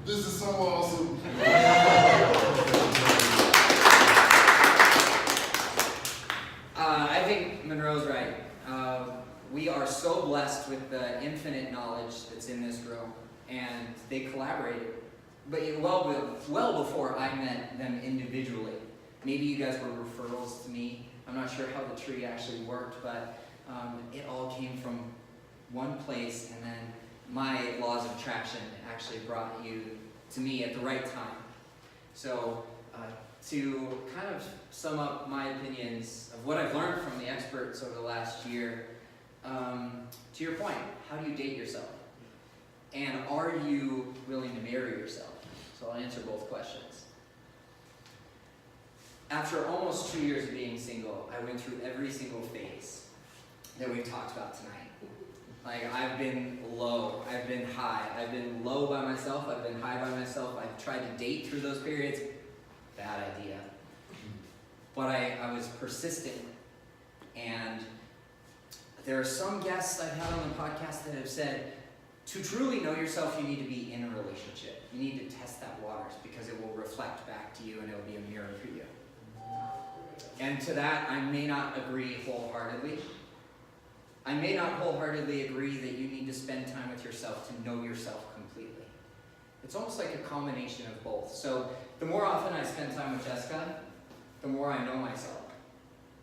This is so awesome. I think Monroe's right. We are so blessed with the infinite knowledge that's in this room, and they collaborated. But well before I met them individually. Maybe you guys were referrals to me. I'm not sure how the tree actually worked, but it all came from one place, and then my laws of attraction actually brought you to me at the right time. So to kind of sum up my opinions of what I've learned from the experts over the last year, to your point, how do you date yourself? And are you willing to marry yourself? So I'll answer both questions. After almost 2 years of being single, I went through every single phase that we've talked about tonight. Like, I've been low, I've been high, I've been low by myself, I've been high by myself, I've tried to date through those periods. Bad idea. But I was persistent, and there are some guests I've had on the podcast that have said, to truly know yourself, you need to be in a relationship. You need to test that waters, because it will reflect back to you and it will be a mirror for you. And to that, I may not agree wholeheartedly. I may not wholeheartedly agree that you need to spend time with yourself to know yourself completely. It's almost like a combination of both. So the more often I spend time with Jessica, the more I know myself.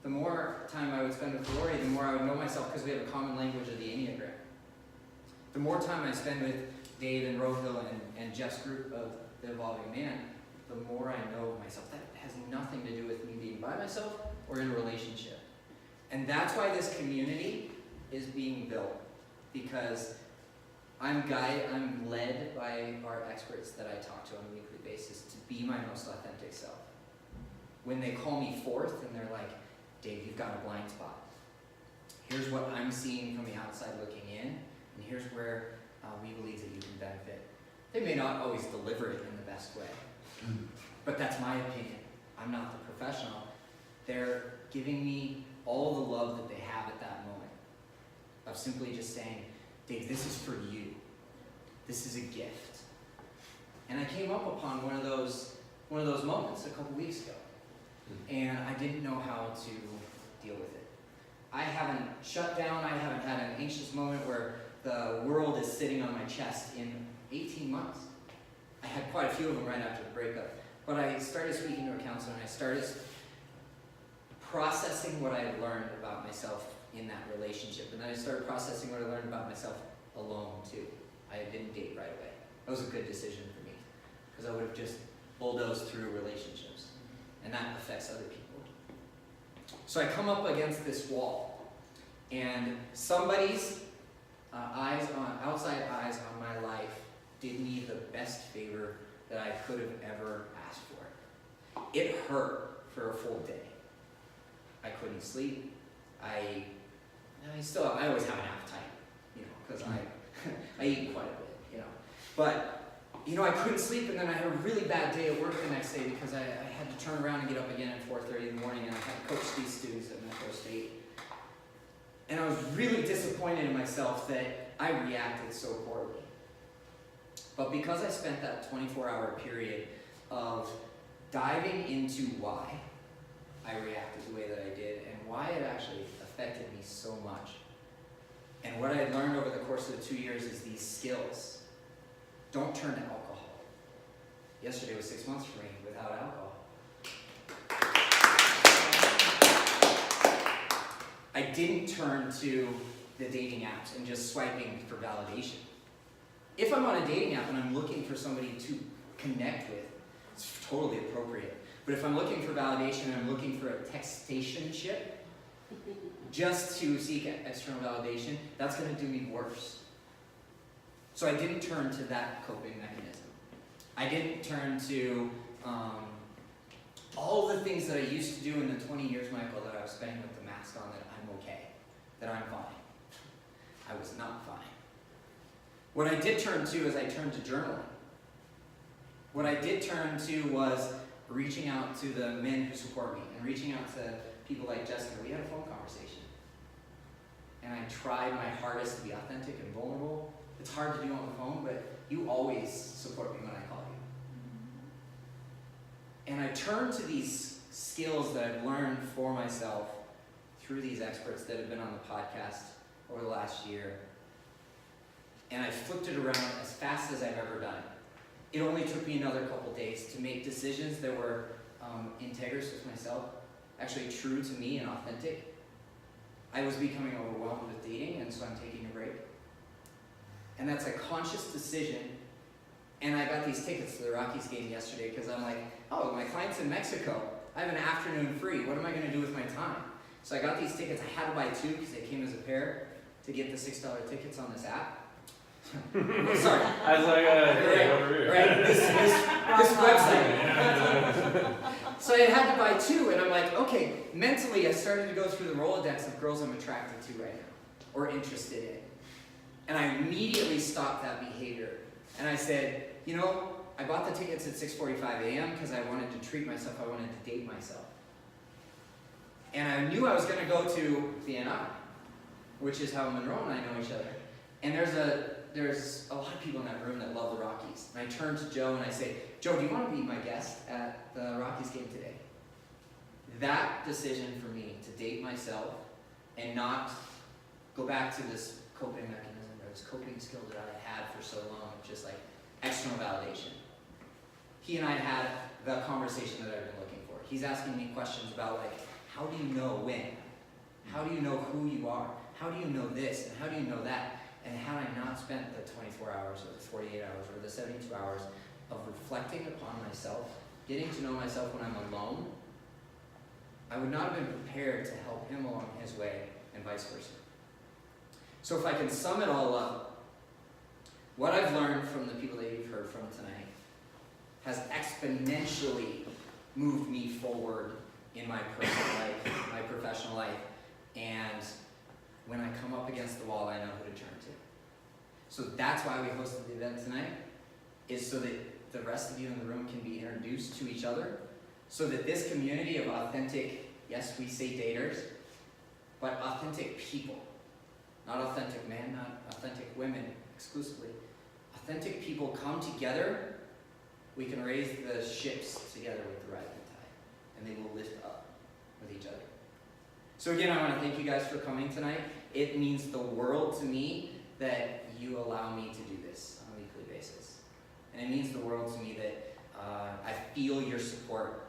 The more time I would spend with Lori, the more I would know myself, because we have a common language of the Enneagram. The more time I spend with Dave and Rohill and Jeff's group of The Evolving Man, the more I know myself. That has nothing to do with me being by myself or in a relationship. And that's why this community is being built, because I'm led by our experts that I talk to on a weekly basis to be my most authentic self. When they call me forth and they're like, Dave, you've got a blind spot. Here's what I'm seeing from the outside looking in, and here's where we believe that you can benefit. They may not always deliver it in the best way, but that's my opinion. I'm not the professional. They're giving me all the love that they have at that moment of simply just saying, Dave, this is for you. This is a gift. And I came up upon one of those moments a couple weeks ago, and I didn't know how to deal with it. I haven't shut down. I haven't had an anxious moment where the world is sitting on my chest in 18 months. I had quite a few of them right after the breakup. But I started speaking to a counselor, and I started processing what I had learned about myself in that relationship. And then I started processing what I learned about myself alone, too. I didn't date right away. That was a good decision for me, because I would have just bulldozed through relationships, and that affects other people. So I come up against this wall, and somebody's outside eyes on my life did me the best favor that I could have ever asked for. It hurt for a full day. I couldn't sleep. I always have an appetite, because I eat quite a bit, But, I couldn't sleep, and then I had a really bad day at work the next day because I had to turn around and get up again at 4:30 in the morning, and I had to coach these students at Metro State. And I was really disappointed in myself that I reacted so poorly. But because I spent that 24-hour period of diving into why I reacted the way that I did and why it actually affected me so much, and what I had learned over the course of the 2 years is these skills. Don't turn to alcohol. Yesterday was 6 months for me without alcohol. I didn't turn to the dating apps and just swiping for validation. If I'm on a dating app and I'm looking for somebody to connect with, it's totally appropriate. But if I'm looking for validation and I'm looking for a textationship, just to seek external validation, that's going to do me worse. So I didn't turn to that coping mechanism. I didn't turn to all the things that I used to do in the 20 years, Michael, that I was spending with the mask on, that I'm okay, that I'm fine. I was not fine. What I did turn to is I turned to journaling. What I did turn to was reaching out to the men who support me and reaching out to people like Jessica. We had a phone conversation. And I tried my hardest to be authentic and vulnerable. It's hard to do on the phone, but you always support me when I call turn to these skills that I've learned for myself through these experts that have been on the podcast over the last year, and I flipped it around as fast as I've ever done it. It only took me another couple days to make decisions that were integrous with myself, actually true to me and authentic. I was becoming overwhelmed with dating, and so I'm taking a break. And that's a conscious decision. And I got these tickets to the Rockies game yesterday because I'm like, oh, my client's in Mexico. I have an afternoon free. What am I going to do with my time? So I got these tickets. I had to buy two because they came as a pair to get the $6 tickets on this app. Sorry. I was like, over here. Right, this website. So I had to buy two, and I'm like, okay, mentally I started to go through the Rolodex of girls I'm attracted to right now, or interested in. And I immediately stopped that behavior. And I said, you know, I bought the tickets at 6:45 a.m. because I wanted to treat myself, I wanted to date myself. And I knew I was going to go to BNI, which is how Monroe and I know each other. And there's a lot of people in that room that love the Rockies. And I turn to Joe and I say, Joe, do you want to be my guest at the Rockies game today? That decision for me to date myself and not go back to this coping mechanism or this coping skill that I had for so long, just like external validation. He and I had the conversation that I've been looking for. He's asking me questions about like, how do you know when? How do you know who you are? How do you know this? And how do you know that? And had I not spent the 24 hours or the 48 hours or the 72 hours of reflecting upon myself, getting to know myself when I'm alone, I would not have been prepared to help him along his way and vice versa. So if I can sum it all up, what I've learned from the people that you've heard from tonight has exponentially moved me forward in my personal life, my professional life, and when I come up against the wall, I know who to turn to. So that's why we hosted the event tonight, is so that the rest of you in the room can be introduced to each other, so that this community of authentic, yes, we say daters, but authentic people, not authentic men, not authentic women exclusively, authentic people come together, we can raise the ships together with the rising tide, and they will lift up with each other. So again, I want to thank you guys for coming tonight. It means the world to me that you allow me to do this on a weekly basis. And it means the world to me that I feel your support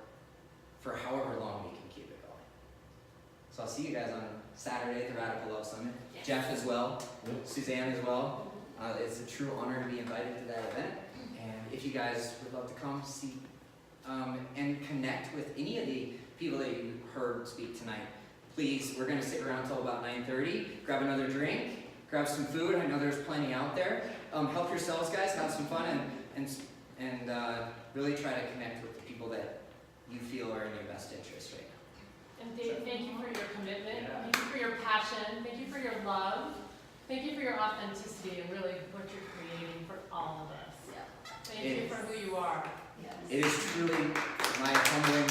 for however long we can keep it going. So I'll see you guys on Saturday at the Radical Love Summit. Yes. Jeff as well, Suzanne as well. It's a true honor to be invited to that event. And if you guys would love to come see and connect with any of the people that you heard speak tonight, please, we're going to stick around until about 9:30. Grab another drink, grab some food. I know there's plenty out there. Help yourselves, guys. Have some fun and really try to connect with the people that you feel are in your best interest right now. And Dave, thank you for your commitment. Yeah. Thank you for your passion. Thank you for your love. Thank you for your authenticity and really what you're creating for all of us. Yeah. Thank you for who you are. Yes. It is truly my humbling